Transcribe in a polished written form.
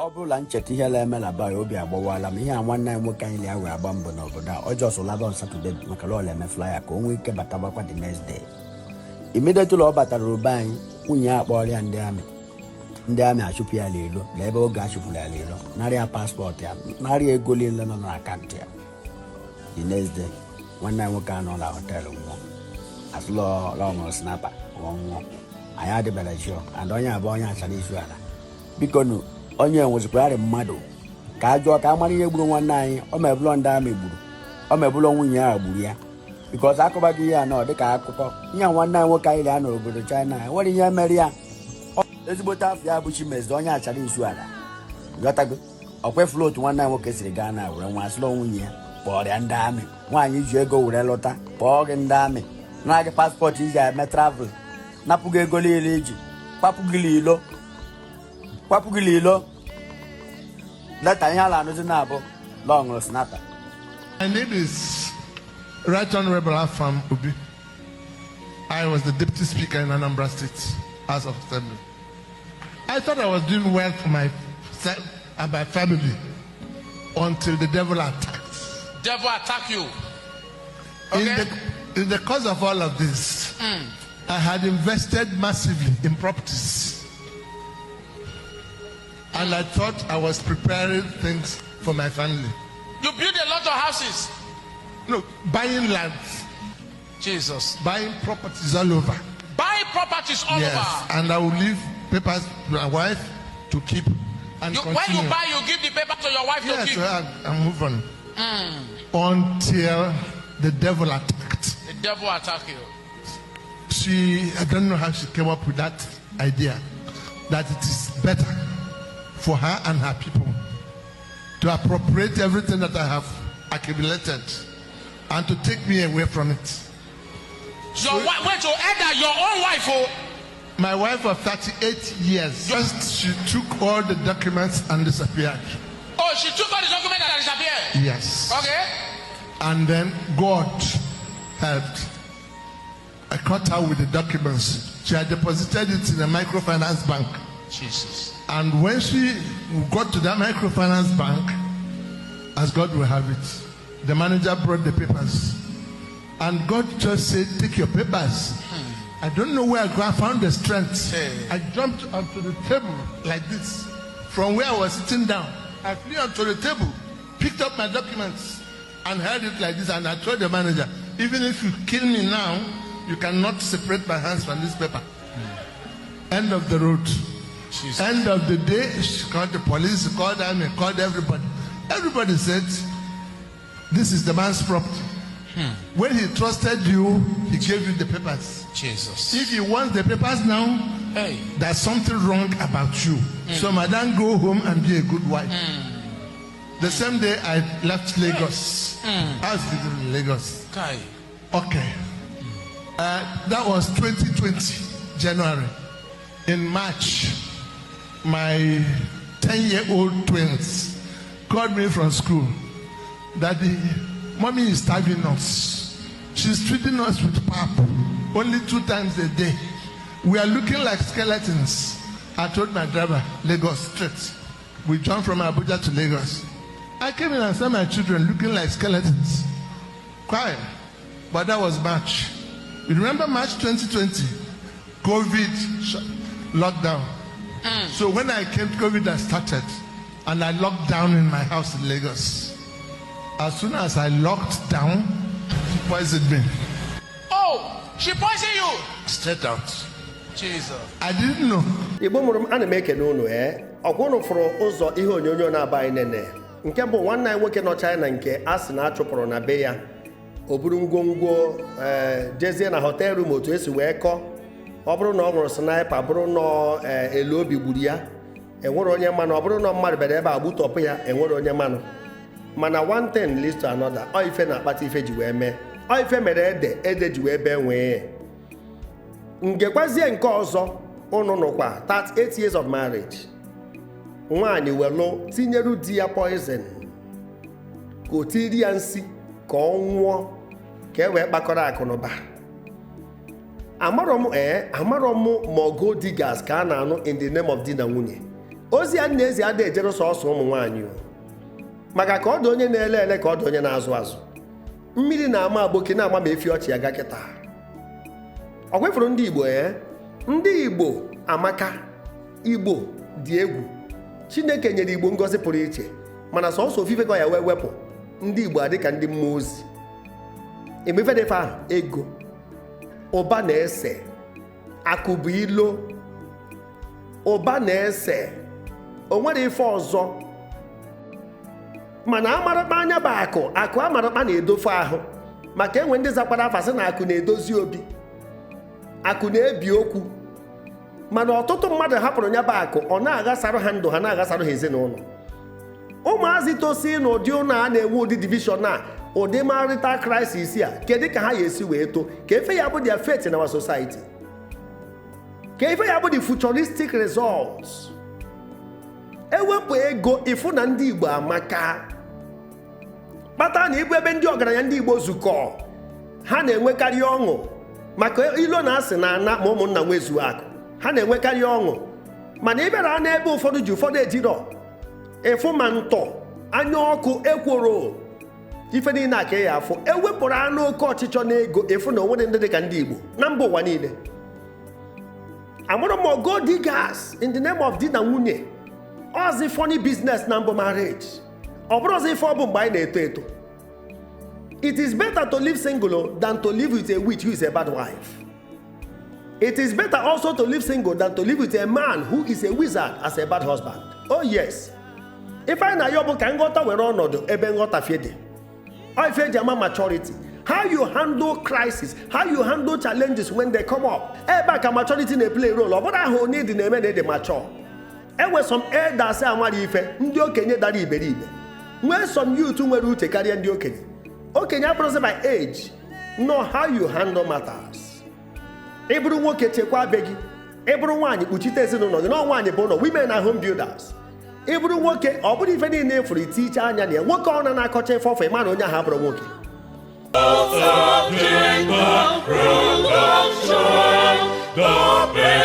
ọ bụla ncheta ihe la eme na ba ya obi agbawala m ihe a nwanne anyị nwoke anyị na-awe agba mbọ n'obodo a ọjọọ so laba on Saturday maka lọọ eme flyer ka o nwee ike batabakwa the next day. Immediately ọ batara obe anyị nwunye ya akpọrọ ndị amị achụpụ ya n'ilo na ebe oge achụpụrụ ya n'ilo narịa paspọtụ ya narịa ego niile nọ n'akaụntụ ya. The next day nwanne anyị nwoke anọ na họteelụ nwụọ asụlọṅụrụ snapa nwụọ. Anyị adịbara jụọ and onye abụọ onye achara izu ala biko nụ onye nwezikwarị mmadụ ka a jụọ ka a mara ihe gburu nwanne anyị ọ mebụlọ ndị amị gburu ọ mebụlọ nwunye ya gburu ya bikọs akụbaghị ihe a nọ dịka akụkọ ihe nwanne anyị nwoke anyị lia n'obodo China nwere ihe mere ya ezigbote afọ ya bụ Chimezi onye achara izu ala ghọtago ọkwefụlụ otu nwanne anyị nwoke siri gaa na were nwa asịlọ nwunye ya kpọrọ ya ndị amị nwaanyị ji ego were lọta kpọọ gị ndị amị na gị paspọtụ iji eme travel napụ gị ego niile iji kpapụ gị n'ilo leta ihe ala anụzi na-abụ lọṅụrụ snapa. My name is Right Honorable Afam Ubi. I was the Deputy Speaker in Anambra State House of Assembly. I thought I was doing well for myself and my family until the devil attacked. Devil attack you. Okay. In the course of all of this, I had invested massively in properties. And I thought I was preparing things for my family. You build a lot of houses. No, buying land. Jesus. Buying properties all over. Buying properties all Yes, over. and I will leave papers to my wife to keep and When continue. you buy, you give the paper to your wife to Yes, keep. I move on. Until the devil attacked. The devil attack you. I don't know how she came up with that idea that it is better for her and her people to appropriate everything that I have accumulated and to take me away from it. Your wife, wait to Edda, your own wife, oh. My wife of 38 years, just she took all the documents and disappeared. Oh, she took all the documents and disappeared. Yes. Okay. And then God helped. I caught her with the documents. She had deposited it in a microfinance bank. Jesus. And when she got to that microfinance bank, as God will have it, the manager brought the papers. And God just said, take your papers. I don't know where I found the strength. I jumped onto the table like this. From where I was sitting down, I flew onto the table, picked up my documents, and held it like this. And I told the manager, even if you kill me now, you cannot separate my hands from this paper. End of the road. Jesus. End of the day, she called the police, called them, and called everybody. Everybody said, this is the man's property. When he trusted you, he gave you the papers. Jesus. If he wants the papers now, Hey. there's something wrong about you. So madam, go home and be a good wife. The same day I left Lagos. I was living in Lagos. Kai. Okay. That was 2020, January. In March, my 10-year-old twins called me from school. Daddy, mommy is starving us. She's treating us with pap only 2 times a day. We are looking like skeletons. I told my driver, Lagos straight. We jumped from Abuja to Lagos. I came in and saw my children looking like skeletons. Quiet. But that was March. You remember March 2020? COVID lockdown. So when I came, COVID had started. And I locked down in my house in Lagos. As soon as I locked down, she poisoned me. Oh, she poisoned you. Straight out. Jesus. I didn't know. Igbo mụrụ m ana m ekene unu ọgwụnụ fụrụ ụzọ ihe onyonyo na-aba anyị nene nke bụ nwanne anyị nwoke nọ China nke a sị na achụpụrụ na be ya o buru ngwongwo jezie na hotel room otu esi wee kọọ ọ bụrụ na ọ nwụrụ sniper bụrụ na elu obi gburu ya enwere onye mmanụ ọ bụrụ na mmadụ bịara ebe a gbutọpụ ya enwere onye mmanụ mana one thing leads to another ọ ife na-akpata ife ji wee mee ọ ife mere ede ji wee bee nwee ngekwazie nke ọzọ unu nụkwa 38 years of marriage nwaanyị welu tinyeru di ya poison ka o tiri ya nsi ka ọ nwụọ ka e wee kpakọrọ akụnụba amarọ m ma gold diggers ka a na-anụ in the name of di na nwunye ozi ya na-ezi ada ejere sọsọ ụmụ nwaanyị o, maka ka ọ dị onye na-ele ele ka ọ dị onye na-azụ azụ. Mmiri na-ama agboki na-ama ma efi ọchị ya ga kịta. Ọ gwefuru ndị Igbo ndị Igbo amaka, Igbo dị egwu. Chineke nyere Igbo ngọzi pụrụ iche, mana sọsọ ofufe ka ya wee wepụ ndị Igbo adị ka ndị mmụọ ozi. Emefedefe ahụ ego, ụba na-ese, akụ bụ ilo, ụba na-ese, o nwere ife ọzọ. Mana amarakpa anya bụ akụ amarakpa na-edofe ahụ, maka enwe ndị zakwara afa sị na akụ na-edozi obi, akụ na-ebi okwu. Mana ọtụtụ mmadụ hapụrụ nya bụ akụ, ọ na-aghasarụ ha ndụ ha, na-aghasarụ ha ezinụlọ. Ụmụazị tosi n'ụdị ụlọ a na-enwe ụdị divishọn a, ụdị marital crisis a, kedu ka ha ga-esi wee too? Ka efe ya bụ their fate in our society, ka efe ya bụ the futuristic results. Ewepụ ego ịfụ na ndị Igbo amaka. Kpata na ịbụ ebe ndị ọgaranya ndị Igbo zukọ, ha na-enwekarị ọṅụ, maka ilo na-asị na ana ma ụmụnna nwezuo akụ, ha na-enwekarị ọṅụ. Mana ị bịara n'ebe ụfọdụ ji ụfọdụ ejirọ, ịfụ ma ntọ, anya ọkụ, ekworo, ife niile aka ya afụ. Ewepụrụ anụ oke ọchịchọ na ego, ịfụ na onwere ndị dị ka ndị Igbo na mba ụwa niile. Amụrụ m gold diggers in the name of di na nwunye. Ọzi funny business na mbụ marriage. Ọ bụrụ ọzọ ife ọ bụ mgbe anyị na-eto eto. It is better to live single than to live with a witch who is a bad wife. It is better also to live single than to live with a man who is a wizard as a bad husband. Oh yes. Ife anyị na ya bụ ka nghọta were ọnọdụ ebe nghọtafie dị. Ọ ife eji ama maturity. How you handle crisis, how you handle challenges when they come up. Ebe a ka maturity na-play role. Ọ bụrụ ahụ onye dị na-eme na ịdị mature. Enwe some elders amara ife, ndị okenye dara iberibe. Nwee some youth nwere uche karịa ndị okenye. Okenye abụrụzi by age. Know how you handle matters. Ị bụrụ nwoke chekwa be gị. Ị bụrụ nwaanyị kpuchite ezinụlọ gị. Nwaanyị bụ ụlọ. Women are home builders. Ị bụrụ nwoke, ọ bụrụ ife niile efuru itiche anya na ya. Nwoke ọ na-akọcha ife ọfọ, ịma na onye ahụ abụrụ nwoke. The